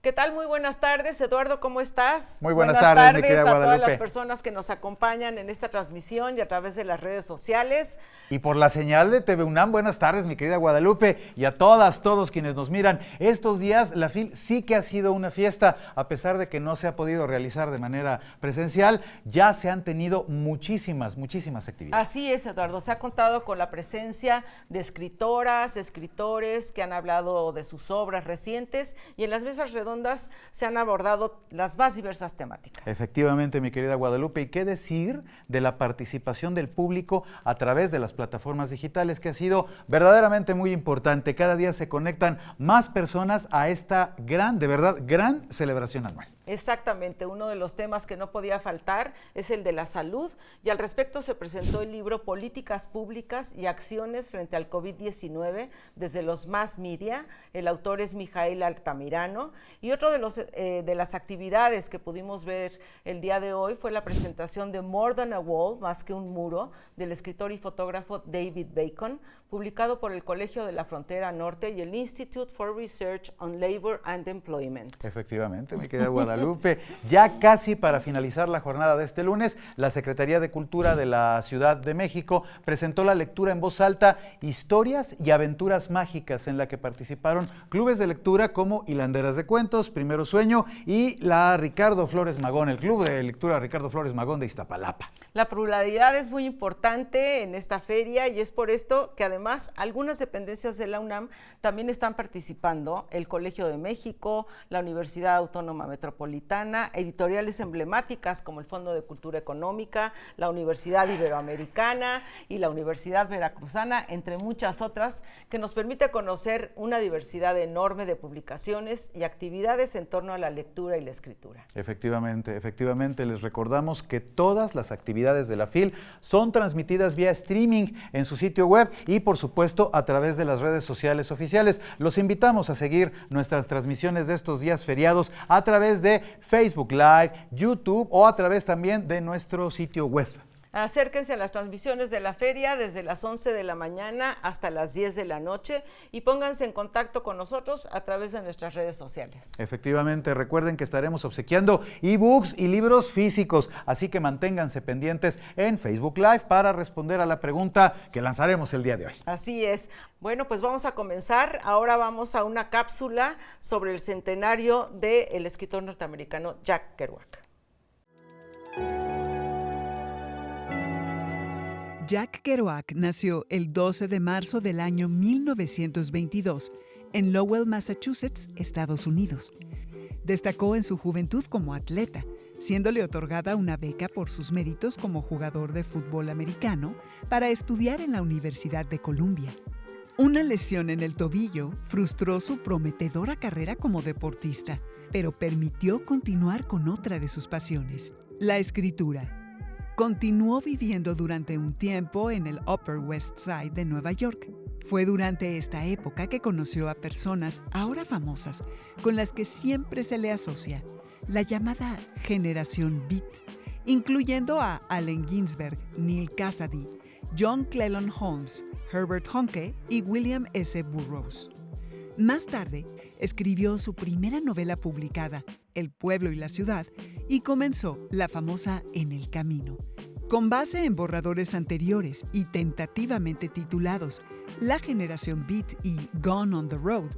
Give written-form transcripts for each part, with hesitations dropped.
¿Qué tal? Muy buenas tardes, Eduardo, ¿cómo estás? Muy buenas tardes, mi querida a Guadalupe. todas las personas que nos acompañan en esta transmisión y a través de las redes sociales. Y por la señal de TV UNAM, buenas tardes, mi querida Guadalupe, y a todos quienes nos miran. Estos días la FIL sí que ha sido una fiesta, a pesar de que no se ha podido realizar de manera presencial, ya se han tenido muchísimas actividades. Así es, Eduardo, se ha contado con la presencia de escritoras, escritores que han hablado de sus obras recientes y en las mesas redondas se han abordado las más diversas temáticas. Efectivamente, mi querida Guadalupe, y qué decir de la participación del público a través de las plataformas digitales, que ha sido verdaderamente muy importante. Cada día se conectan más personas a esta de verdad, gran celebración anual. Exactamente, uno de los temas que no podía faltar es el de la salud y al respecto se presentó el libro Políticas Públicas y Acciones frente al COVID-19 desde los Mass Media. El autor es Mijail Altamirano y otro de las actividades que pudimos ver el día de hoy fue la presentación de More Than a Wall, más que un muro, del escritor y fotógrafo David Bacon, publicado por el Colegio de la Frontera Norte y el Institute for Research on Labor and Employment. Efectivamente, mi querida Guadalupe, ya casi para finalizar la jornada de este lunes, la Secretaría de Cultura de la Ciudad de México presentó la lectura en voz alta Historias y Aventuras Mágicas, en la que participaron clubes de lectura como Hilanderas de Cuentos, Primero Sueño y la Ricardo Flores Magón, el Club de Lectura Ricardo Flores Magón de Iztapalapa. La pluralidad es muy importante en esta feria y es por esto que además algunas dependencias de la UNAM también están participando, el Colegio de México, la Universidad Autónoma Metropolitana, editoriales emblemáticas como el Fondo de Cultura Económica, la Universidad Iberoamericana y la Universidad Veracruzana, entre muchas otras, que nos permite conocer una diversidad enorme de publicaciones y actividades en torno a la lectura y la escritura. Efectivamente, les recordamos que todas las actividades de la FIL son transmitidas vía streaming en su sitio web y por supuesto a través de las redes sociales oficiales. Los invitamos a seguir nuestras transmisiones de estos días feriados a través de Facebook Live, YouTube o a través también de nuestro sitio web. Acérquense a las transmisiones de la feria desde las 11 de la mañana hasta las 10 de la noche y pónganse en contacto con nosotros a través de nuestras redes sociales. Efectivamente, recuerden que estaremos obsequiando ebooks y libros físicos, así que manténganse pendientes en Facebook Live para responder a la pregunta que lanzaremos el día de hoy. Así es. Bueno, pues vamos a comenzar. Ahora vamos a una cápsula sobre el centenario del escritor norteamericano Jack Kerouac. Jack Kerouac nació el 12 de marzo del año 1922 en Lowell, Massachusetts, Estados Unidos. Destacó en su juventud como atleta, siéndole otorgada una beca por sus méritos como jugador de fútbol americano para estudiar en la Universidad de Columbia. Una lesión en el tobillo frustró su prometedora carrera como deportista, pero permitió continuar con otra de sus pasiones, la escritura. Continuó viviendo durante un tiempo en el Upper West Side de Nueva York. Fue durante esta época que conoció a personas ahora famosas con las que siempre se le asocia, la llamada generación Beat, incluyendo a Allen Ginsberg, Neal Cassady, John Clellan Holmes, Herbert Honke y William S. Burroughs. Más tarde, escribió su primera novela publicada, El pueblo y la ciudad, y comenzó la famosa En el camino. Con base en borradores anteriores y tentativamente titulados La generación Beat y Gone on the Road,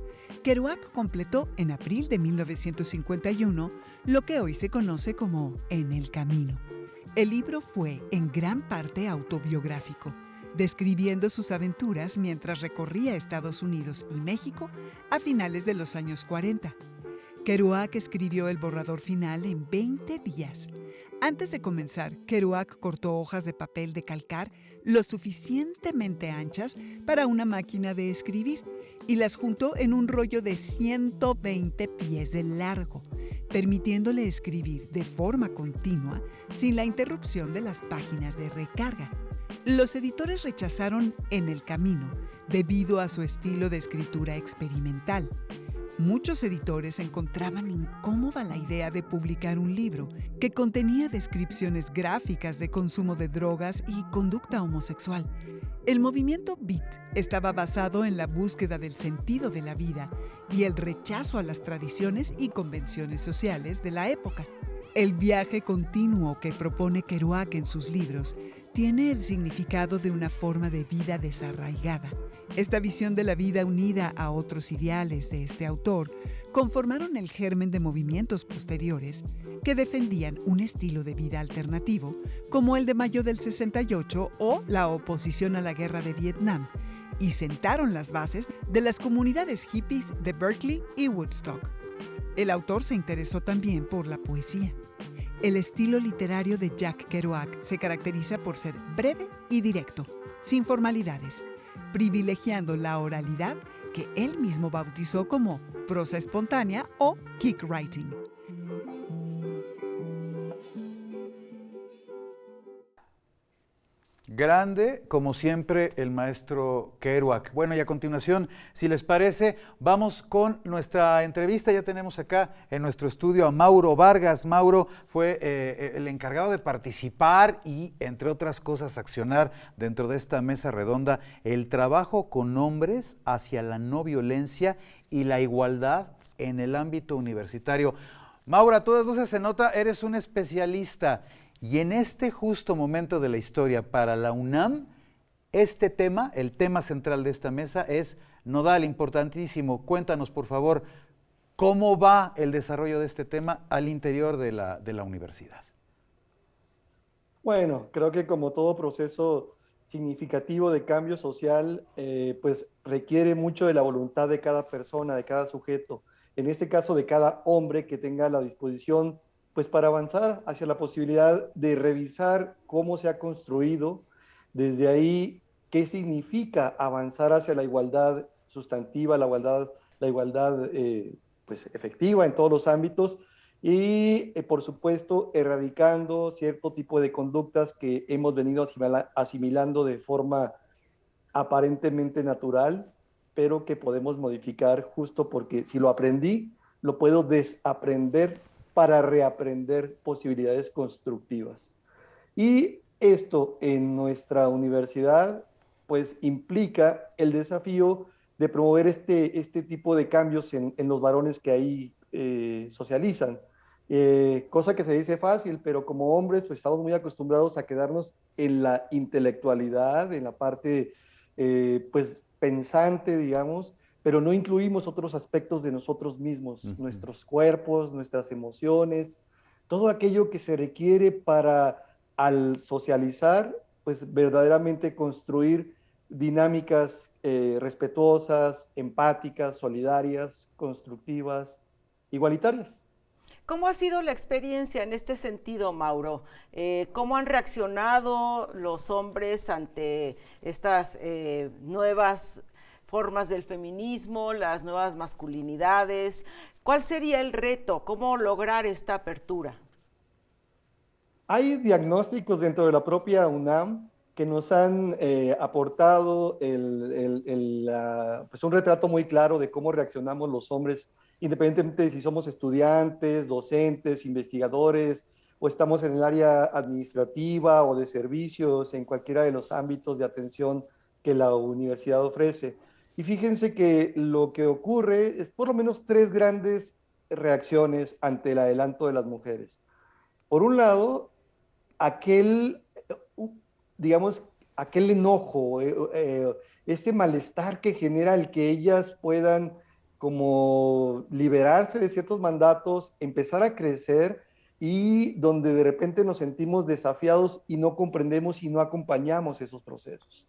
Kerouac completó en abril de 1951 lo que hoy se conoce como En el camino. El libro fue en gran parte autobiográfico, describiendo sus aventuras mientras recorría Estados Unidos y México a finales de los años 40. Kerouac escribió el borrador final en 20 días. Antes de comenzar, Kerouac cortó hojas de papel de calcar lo suficientemente anchas para una máquina de escribir y las juntó en un rollo de 120 pies de largo, permitiéndole escribir de forma continua sin la interrupción de las páginas de recarga. Los editores rechazaron En el camino debido a su estilo de escritura experimental. Muchos editores encontraban incómoda la idea de publicar un libro que contenía descripciones gráficas de consumo de drogas y conducta homosexual. El movimiento Beat estaba basado en la búsqueda del sentido de la vida y el rechazo a las tradiciones y convenciones sociales de la época. El viaje continuo que propone Kerouac en sus libros tiene el significado de una forma de vida desarraigada. Esta visión de la vida unida a otros ideales de este autor conformaron el germen de movimientos posteriores que defendían un estilo de vida alternativo, como el de Mayo del 68 o la oposición a la guerra de Vietnam, y sentaron las bases de las comunidades hippies de Berkeley y Woodstock. El autor se interesó también por la poesía. El estilo literario de Jack Kerouac se caracteriza por ser breve y directo, sin formalidades, privilegiando la oralidad que él mismo bautizó como prosa espontánea o kick writing. Grande, como siempre, el maestro Kerouac. Bueno, y a continuación, si les parece, vamos con nuestra entrevista. Ya tenemos acá en nuestro estudio a Mauro Vargas. Mauro fue el encargado de participar y, entre otras cosas, accionar dentro de esta mesa redonda el trabajo con hombres hacia la no violencia y la igualdad en el ámbito universitario. Mauro, a todas luces se nota, eres un especialista. Y en este justo momento de la historia para la UNAM, este tema, el tema central de esta mesa es nodal, importantísimo. Cuéntanos, por favor, cómo va el desarrollo de este tema al interior de la universidad. Bueno, creo que como todo proceso significativo de cambio social, pues requiere mucho de la voluntad de cada persona, de cada sujeto. En este caso, de cada hombre que tenga la disposición pues para avanzar hacia la posibilidad de revisar cómo se ha construido, desde ahí qué significa avanzar hacia la igualdad sustantiva, la igualdad pues efectiva en todos los ámbitos y por supuesto erradicando cierto tipo de conductas que hemos venido asimilando de forma aparentemente natural, pero que podemos modificar justo porque si lo aprendí, lo puedo desaprender para reaprender posibilidades constructivas. Y esto en nuestra universidad, pues implica el desafío de promover este tipo de cambios en los varones que ahí socializan. Cosa que se dice fácil, pero como hombres pues estamos muy acostumbrados a quedarnos en la intelectualidad, en la parte pues pensante, digamos, pero no incluimos otros aspectos de nosotros mismos, nuestros cuerpos, nuestras emociones, todo aquello que se requiere para, al socializar, pues verdaderamente construir dinámicas respetuosas, empáticas, solidarias, constructivas, igualitarias. ¿Cómo ha sido la experiencia en este sentido, Mauro? ¿Cómo han reaccionado los hombres ante estas nuevas formas del feminismo, las nuevas masculinidades? ¿Cuál sería el reto? ¿Cómo lograr esta apertura? Hay diagnósticos dentro de la propia UNAM que nos han aportado pues un retrato muy claro de cómo reaccionamos los hombres, independientemente de si somos estudiantes, docentes, investigadores, o estamos en el área administrativa o de servicios, en cualquiera de los ámbitos de atención que la universidad ofrece. Y fíjense que lo que ocurre es por lo menos tres grandes reacciones ante el adelanto de las mujeres. Por un lado, aquel, digamos, aquel enojo, este malestar que genera el que ellas puedan como liberarse de ciertos mandatos, empezar a crecer y donde de repente nos sentimos desafiados y no comprendemos y no acompañamos esos procesos.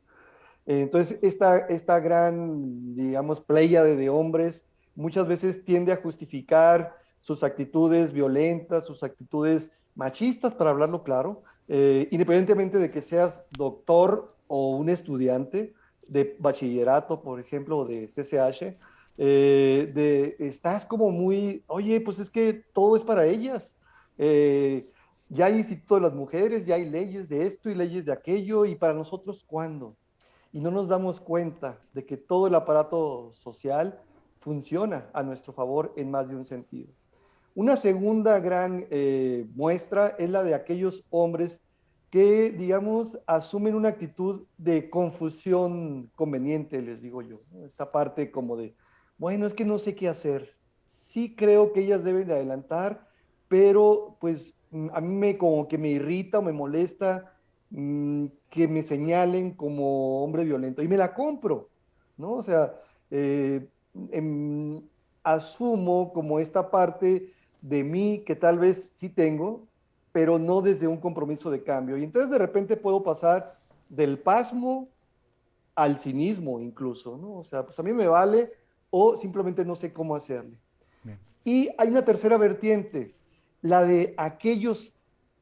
Entonces, esta gran, digamos, pléyade de hombres muchas veces tiende a justificar sus actitudes violentas, sus actitudes machistas, para hablarlo claro, independientemente de que seas doctor o un estudiante de bachillerato, por ejemplo, o de CCH, estás como muy, oye, pues es que todo es para ellas. Ya hay instituto de las mujeres, ya hay leyes de esto y leyes de aquello, y para nosotros, ¿cuándo? Y no nos damos cuenta de que todo el aparato social funciona a nuestro favor en más de un sentido. Una segunda gran muestra es la de aquellos hombres que, digamos, asumen una actitud de confusión conveniente, les digo yo, ¿no? Esta parte como de, bueno, es que no sé qué hacer. Sí creo que ellas deben de adelantar, pero pues a mí me como que me irrita o me molesta que me señalen como hombre violento y me la compro, ¿no? O sea, eh, em, asumo como esta parte de mí que tal vez sí tengo, pero no desde un compromiso de cambio. Y entonces de repente puedo pasar del pasmo al cinismo incluso, ¿no? O sea, pues a mí me vale o simplemente no sé cómo hacerle. Bien. Y hay una tercera vertiente, la de aquellos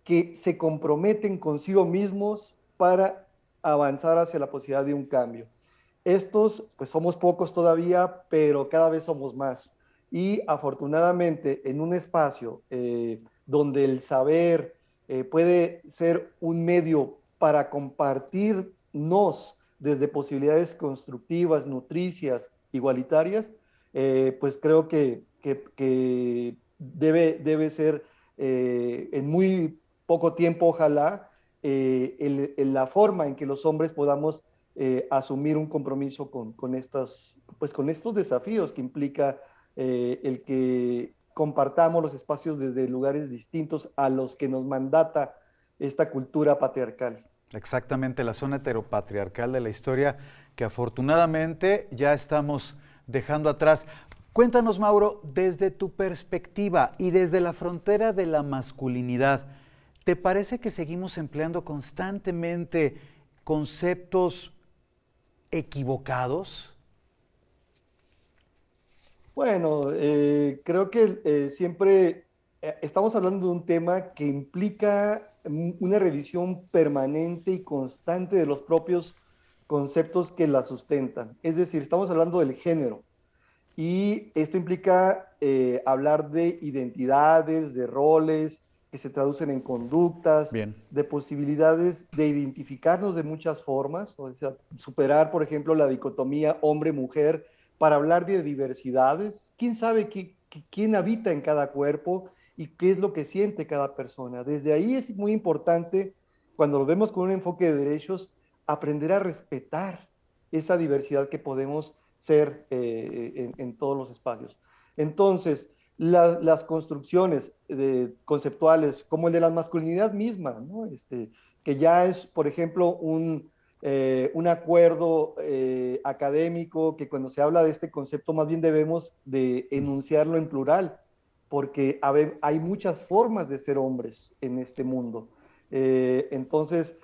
que se comprometen consigo mismos para avanzar hacia la posibilidad de un cambio. Estos, pues somos pocos todavía, pero cada vez somos más. Y afortunadamente, en un espacio donde el saber puede ser un medio para compartirnos desde posibilidades constructivas, nutricias, igualitarias, pues creo que debe ser en muy poco tiempo, ojalá, la forma en que los hombres podamos asumir un compromiso pues con estos desafíos que implica el que compartamos los espacios desde lugares distintos a los que nos mandata esta cultura patriarcal. Exactamente, la zona heteropatriarcal de la historia que afortunadamente ya estamos dejando atrás. Cuéntanos, Mauro, desde tu perspectiva y desde la frontera de la masculinidad, ¿te parece que seguimos empleando constantemente conceptos equivocados? Bueno, creo que siempre estamos hablando de un tema que implica una revisión permanente y constante de los propios conceptos que la sustentan. Es decir, estamos hablando del género y esto implica hablar de identidades, de roles que se traducen en conductas, Bien. de posibilidades de identificarnos de muchas formas, o sea, superar, por ejemplo, la dicotomía hombre-mujer para hablar de diversidades. ¿Quién sabe quién habita en cada cuerpo y qué es lo que siente cada persona? Desde ahí es muy importante, cuando lo vemos con un enfoque de derechos, aprender a respetar esa diversidad que podemos ser en todos los espacios. Entonces, las construcciones conceptuales, como el de la masculinidad misma, ¿no? Que ya es, por ejemplo, un acuerdo académico que cuando se habla de este concepto más bien debemos de enunciarlo en plural, porque hay muchas formas de ser hombres en este mundo. Entonces,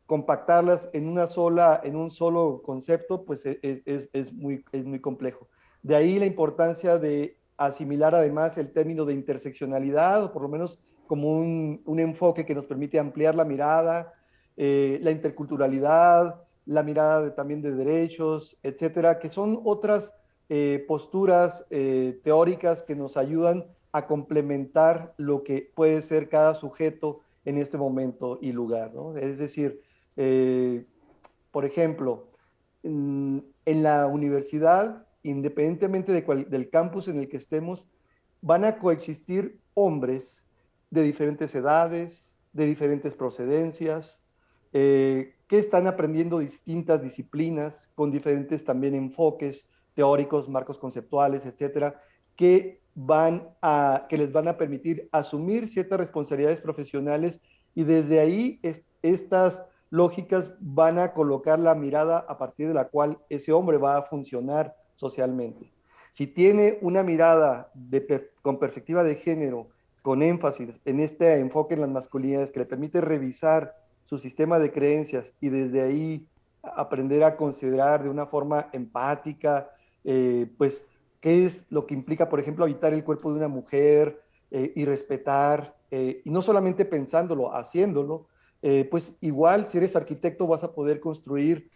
compactarlas en un solo concepto, pues es muy complejo. De ahí la importancia de asimilar además el término de interseccionalidad, o por lo menos como un enfoque que nos permite ampliar la mirada, la interculturalidad, la mirada también de derechos, etcétera, que son otras posturas teóricas que nos ayudan a complementar lo que puede ser cada sujeto en este momento y lugar, ¿no? Es decir, eh, por ejemplo, en la universidad, independientemente del campus en el que estemos, van a coexistir hombres de diferentes edades, de diferentes procedencias, que están aprendiendo distintas disciplinas con diferentes también enfoques teóricos, marcos conceptuales, etcétera, que les van a permitir asumir ciertas responsabilidades profesionales y desde ahí estas lógicas van a colocar la mirada a partir de la cual ese hombre va a funcionar socialmente. Si tiene una mirada con perspectiva de género, con énfasis en este enfoque en las masculinidades que le permite revisar su sistema de creencias y desde ahí aprender a considerar de una forma empática, pues, qué es lo que implica, por ejemplo, habitar el cuerpo de una mujer y respetar, y no solamente pensándolo, haciéndolo, pues igual si eres arquitecto vas a poder construir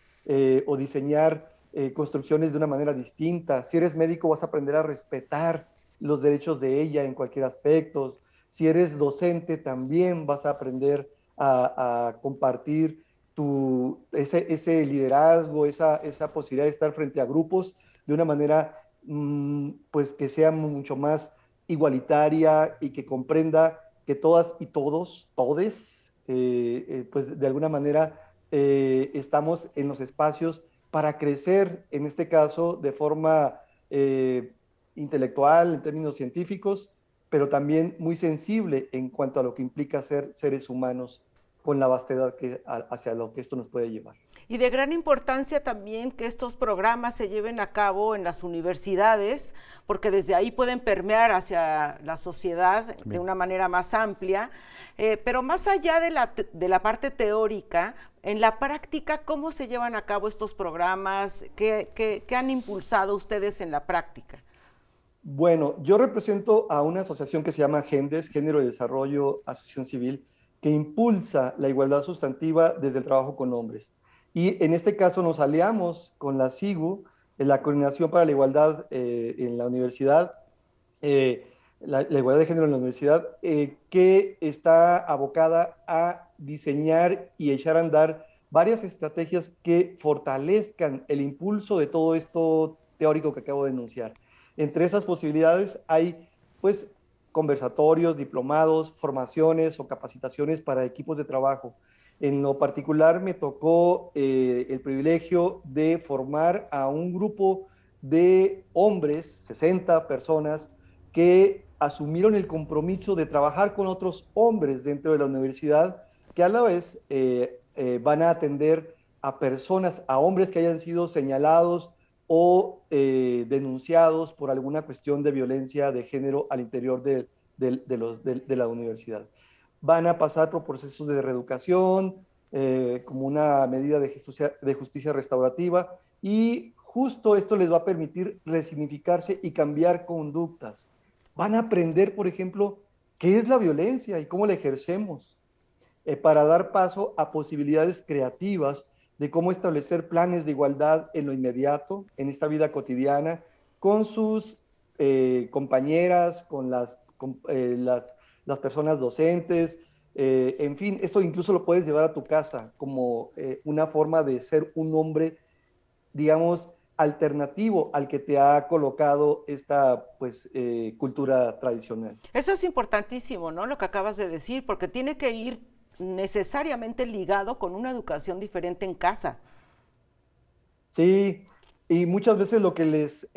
o diseñar construcciones de una manera distinta. Si eres médico vas a aprender a respetar los derechos de ella en cualquier aspecto. Si eres docente también vas a aprender a compartir ese liderazgo, esa posibilidad de estar frente a grupos de una manera pues que sea mucho más igualitaria y que comprenda que todas y todos, todes, pues de alguna manera estamos en los espacios para crecer, en este caso, de forma intelectual, en términos científicos, pero también muy sensible en cuanto a lo que implica ser seres humanos con la vastedad hacia lo que esto nos puede llevar. Y de gran importancia también que estos programas se lleven a cabo en las universidades, porque desde ahí pueden permear hacia la sociedad de una manera más amplia, pero más allá de la parte teórica, en la práctica, ¿cómo se llevan a cabo estos programas? ¿Qué han impulsado ustedes en la práctica? Bueno, yo represento a una asociación que se llama GENDES, Género de Desarrollo Asociación Civil, que impulsa la igualdad sustantiva desde el trabajo con hombres. Y en este caso nos aliamos con la CIGU, la Coordinación para la Igualdad en la Universidad, la igualdad de género en la universidad, que está abocada a diseñar y echar a andar varias estrategias que fortalezcan el impulso de todo esto teórico que acabo de enunciar. Entre esas posibilidades hay, pues, conversatorios, diplomados, formaciones o capacitaciones para equipos de trabajo. En lo particular me tocó el privilegio de formar a un grupo de hombres, 60 personas, que asumieron el compromiso de trabajar con otros hombres dentro de la universidad, que a la vez van a atender a personas, a hombres que hayan sido señalados o denunciados por alguna cuestión de violencia de género al interior de la universidad. Van a pasar por procesos de reeducación, como una medida de justicia restaurativa, y justo esto les va a permitir resignificarse y cambiar conductas. Van a aprender, por ejemplo, qué es la violencia y cómo la ejercemos, para dar paso a posibilidades creativas de cómo establecer planes de igualdad en lo inmediato, en esta vida cotidiana, con sus compañeras, con las personas docentes, en fin, esto incluso lo puedes llevar a tu casa como una forma de ser un hombre, digamos, alternativo al que te ha colocado esta, pues, cultura tradicional. Eso es importantísimo, ¿no? Lo que acabas de decir, porque tiene que ir necesariamente ligado con una educación diferente en casa. Sí, y muchas veces lo que les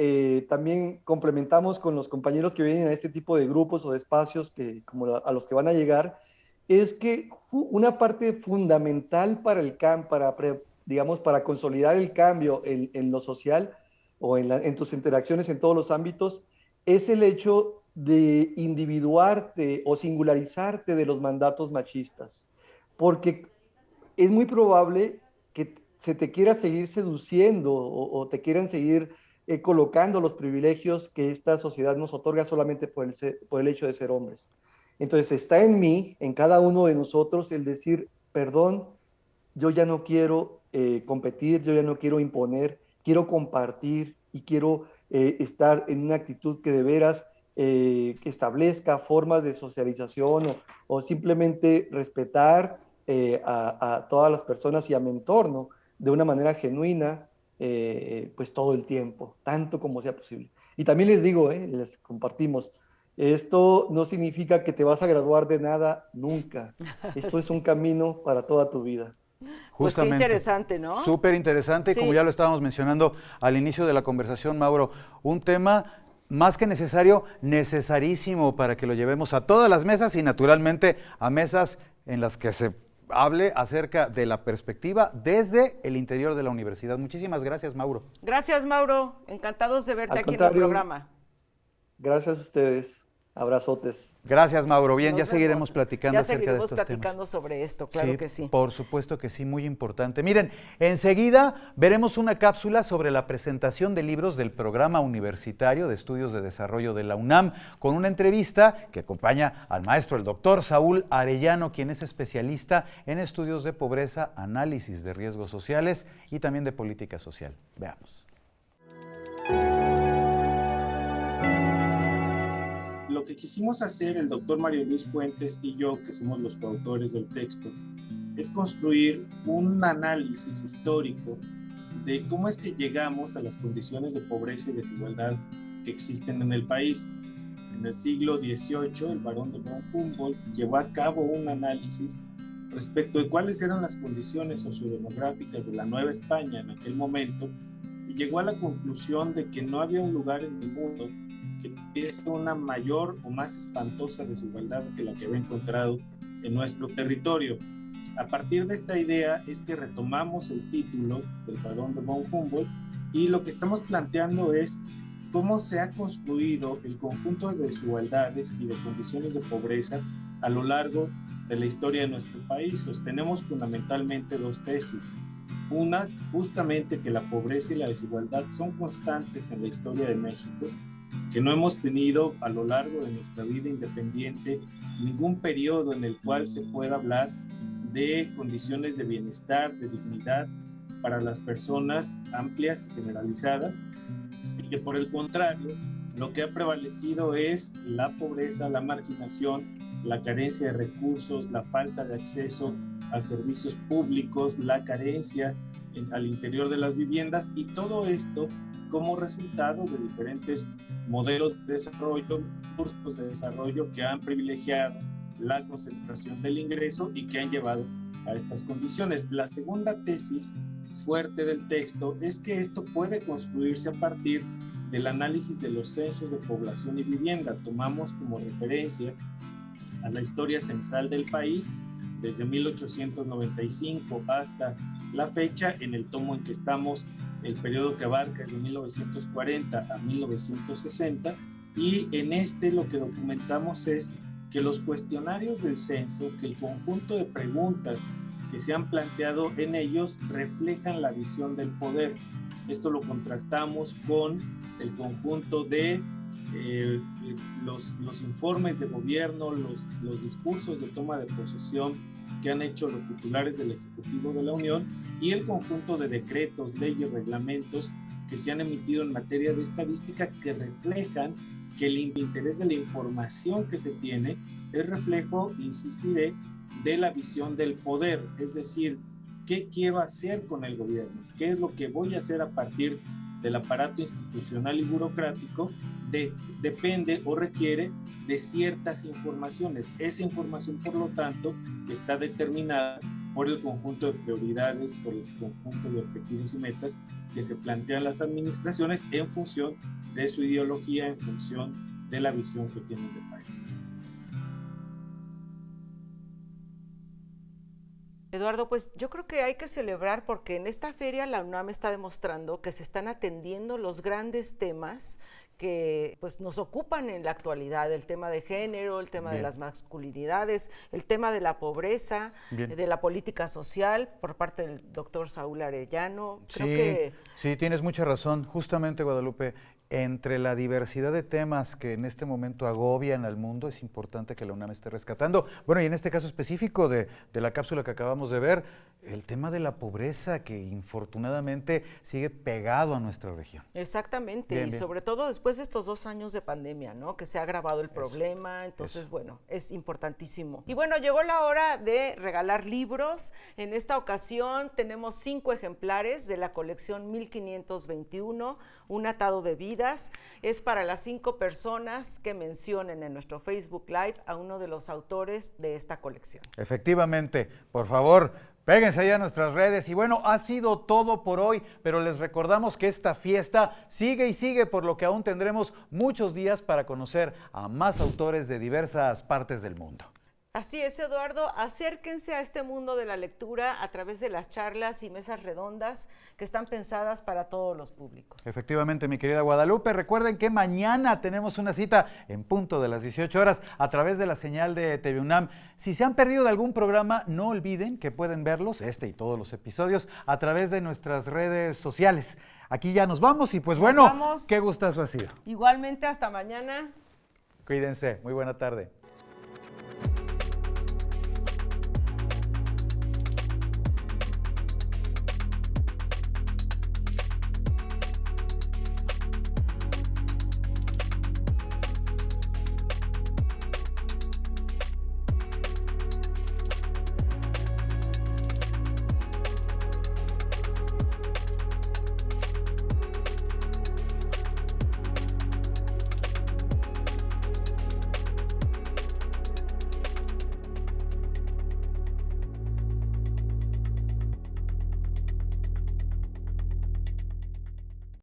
también complementamos con los compañeros que vienen a este tipo de grupos o de espacios como a los que van a llegar, es que una parte fundamental para digamos, para consolidar el cambio en lo social o en tus interacciones en todos los ámbitos, es el hecho de individuarte o singularizarte de los mandatos machistas. Porque es muy probable que se te quiera seguir seduciendo o te quieran seguir colocando los privilegios que esta sociedad nos otorga solamente por el hecho de ser hombres. Entonces está en mí, en cada uno de nosotros, el decir, perdón, yo ya no quiero competir, yo ya no quiero imponer, quiero compartir y quiero estar en una actitud que de veras que establezca formas de socialización o simplemente respetar a todas las personas y a mi entorno de una manera genuina, pues todo el tiempo, tanto como sea posible. Y también les digo, les compartimos, esto no significa que te vas a graduar de nada nunca. Esto es un camino para toda tu vida. Pues qué interesante, ¿no? Súper interesante, sí. Como ya lo estábamos mencionando al inicio de la conversación, Mauro, un tema más que necesario, necesarísimo para que lo llevemos a todas las mesas y naturalmente a mesas en las que se hable acerca de la perspectiva desde el interior de la universidad. Muchísimas gracias, Mauro. Gracias, Mauro. Encantados de verte aquí en el programa. Gracias a ustedes. Abrazotes. Gracias, Mauro. Bien, Nos ya vemos. seguiremos platicando acerca de estos temas. Ya seguiremos platicando sobre esto, claro que sí. Por supuesto que sí, muy importante. Miren, enseguida veremos una cápsula sobre la presentación de libros del Programa Universitario de Estudios de Desarrollo de la UNAM, con una entrevista que acompaña al maestro, el doctor Saúl Arellano, quien es especialista en estudios de pobreza, análisis de riesgos sociales y también de política social. Veamos. Lo que quisimos hacer el doctor Mario Luis Fuentes y yo, que somos los coautores del texto, es construir un análisis histórico de cómo es que llegamos a las condiciones de pobreza y desigualdad que existen en el país. En el siglo XVIII, el barón de von Humboldt llevó a cabo un análisis respecto de cuáles eran las condiciones sociodemográficas de la Nueva España en aquel momento, y llegó a la conclusión de que no había un lugar en el mundo que tuviese una mayor o más espantosa desigualdad que la que había encontrado en nuestro territorio. A partir de esta idea es que retomamos el título del Padrón de von Humboldt, y lo que estamos planteando es cómo se ha construido el conjunto de desigualdades y de condiciones de pobreza a lo largo de la historia de nuestro país. Sostenemos fundamentalmente dos tesis. Una, justamente que la pobreza y la desigualdad son constantes en la historia de México, que no hemos tenido a lo largo de nuestra vida independiente ningún periodo en el cual se pueda hablar de condiciones de bienestar, de dignidad para las personas amplias y generalizadas, y que por el contrario, lo que ha prevalecido es la pobreza, la marginación, la carencia de recursos, la falta de acceso a servicios públicos, la carencia al interior de las viviendas, y todo esto como resultado de diferentes modelos de desarrollo, cursos de desarrollo que han privilegiado la concentración del ingreso y que han llevado a estas condiciones. La segunda tesis fuerte del texto es que esto puede construirse a partir del análisis de los censos de población y vivienda. Tomamos como referencia a la historia censal del país desde 1895 hasta la fecha. En el tomo en que estamos, el periodo que abarca es de 1940 a 1960, y en este lo que documentamos es que los cuestionarios del censo, que el conjunto de preguntas que se han planteado en ellos reflejan la visión del poder. Esto lo contrastamos con el conjunto de los informes de gobierno, los discursos de toma de posesión que han hecho los titulares del Ejecutivo de la Unión, y el conjunto de decretos, leyes, reglamentos que se han emitido en materia de estadística, que reflejan que el interés de la información que se tiene es reflejo, insistiré, de la visión del poder, es decir, ¿qué quiero hacer con el gobierno? ¿Qué es lo que voy a hacer a partir del aparato institucional y burocrático? Depende o requiere de ciertas informaciones. Esa información, por lo tanto, está determinada por el conjunto de prioridades, por el conjunto de objetivos y metas que se plantean las administraciones en función de su ideología, en función de la visión que tienen del país. Eduardo, pues yo creo que hay que celebrar, porque en esta feria la UNAM está demostrando que se están atendiendo los grandes temas que pues nos ocupan en la actualidad: el tema de género, el tema de las masculinidades, el tema de la pobreza, de la política social, por parte del doctor Saúl Arellano. Sí, tienes mucha razón. Justamente, Guadalupe, entre la diversidad de temas que en este momento agobian al mundo, es importante que la UNAM esté rescatando. Bueno, y en este caso específico de la cápsula que acabamos de ver, el tema de la pobreza, que infortunadamente sigue pegado a nuestra región. Exactamente, y sobre todo después de estos 2 años de pandemia, ¿no? Que se ha agravado el problema, entonces, bueno, es importantísimo. Y bueno, llegó la hora de regalar libros. En esta ocasión tenemos 5 ejemplares de la colección 1521, Un atado de vidas. Es para las 5 personas que mencionen en nuestro Facebook Live a uno de los autores de esta colección. Efectivamente, por favor, péguense allá a nuestras redes. Y bueno, ha sido todo por hoy, pero les recordamos que esta fiesta sigue y sigue, por lo que aún tendremos muchos días para conocer a más autores de diversas partes del mundo. Así es, Eduardo, acérquense a este mundo de la lectura a través de las charlas y mesas redondas que están pensadas para todos los públicos. Efectivamente, mi querida Guadalupe, recuerden que mañana tenemos una cita en punto de las 18 horas a través de la señal de TV UNAM. Si se han perdido de algún programa, no olviden que pueden verlos, este y todos los episodios, a través de nuestras redes sociales. Aquí ya nos vamos y pues bueno, qué gustazo ha sido. Igualmente, hasta mañana. Cuídense, muy buena tarde.